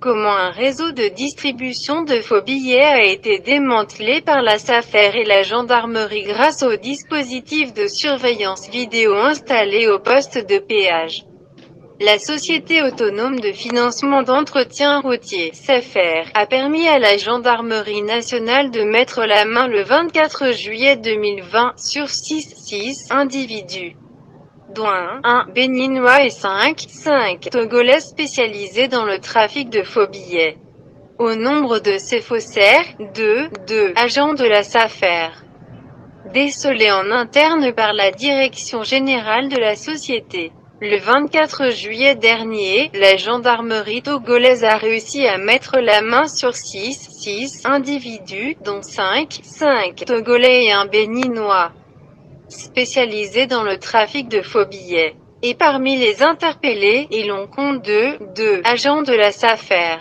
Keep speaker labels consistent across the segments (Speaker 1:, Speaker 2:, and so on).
Speaker 1: comment un réseau de distribution de faux billets a été démantelé par la SAFER et la gendarmerie grâce au dispositif de surveillance vidéo installé au poste de péage. La Société autonome de financement d'entretien routier, SAFER, a permis à la gendarmerie nationale de mettre la main le 24 juillet 2020 sur 6 individus, dont un Béninois et 5 Togolais spécialisés dans le trafic de faux billets. Au nombre de ces faussaires, deux agents de la SAFER. Décelés en interne par la direction générale de la société. Le 24 juillet dernier, la gendarmerie togolaise a réussi à mettre la main sur 6 individus, dont 5 Togolais et un Béninois, spécialisés dans le trafic de faux billets. Et parmi les interpellés, il en compte deux agents de la SAFER.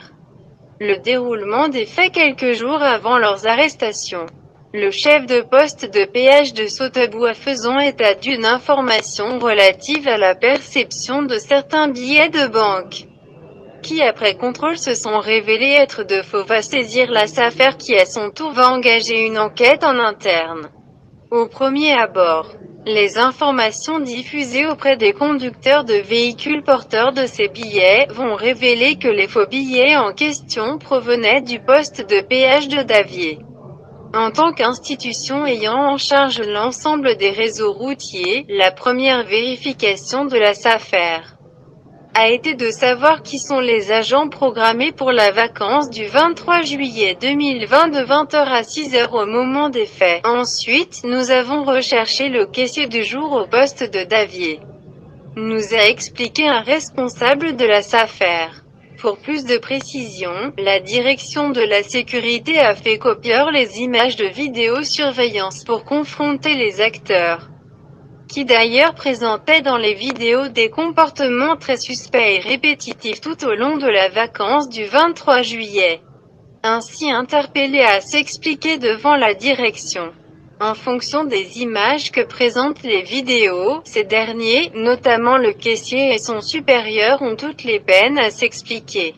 Speaker 1: Le déroulement des faits quelques jours avant leurs arrestations. Le chef de poste de péage de Sotaboua faisant état d'une information relative à la perception de certains billets de banque, qui après contrôle se sont révélés être de faux, va saisir la SAFER qui à son tour va engager une enquête en interne. Au premier abord, les informations diffusées auprès des conducteurs de véhicules porteurs de ces billets vont révéler que les faux billets en question provenaient du poste de péage de Davier. En tant qu'institution ayant en charge l'ensemble des réseaux routiers, la première vérification de la SAFER a été de savoir qui sont les agents programmés pour la vacance du 23 juillet 2020 de 20h à 6h au moment des faits. Ensuite, nous avons recherché le caissier du jour au poste de Davier, nous a expliqué un responsable de la SAFER. Pour plus de précision, la direction de la sécurité a fait copier les images de vidéosurveillance pour confronter les acteurs, qui d'ailleurs présentaient dans les vidéos des comportements très suspects et répétitifs tout au long de la vacance du 23 juillet. Ainsi interpellé à s'expliquer devant la direction. En fonction des images que présentent les vidéos, ces derniers, notamment le caissier et son supérieur, ont toutes les peines à s'expliquer.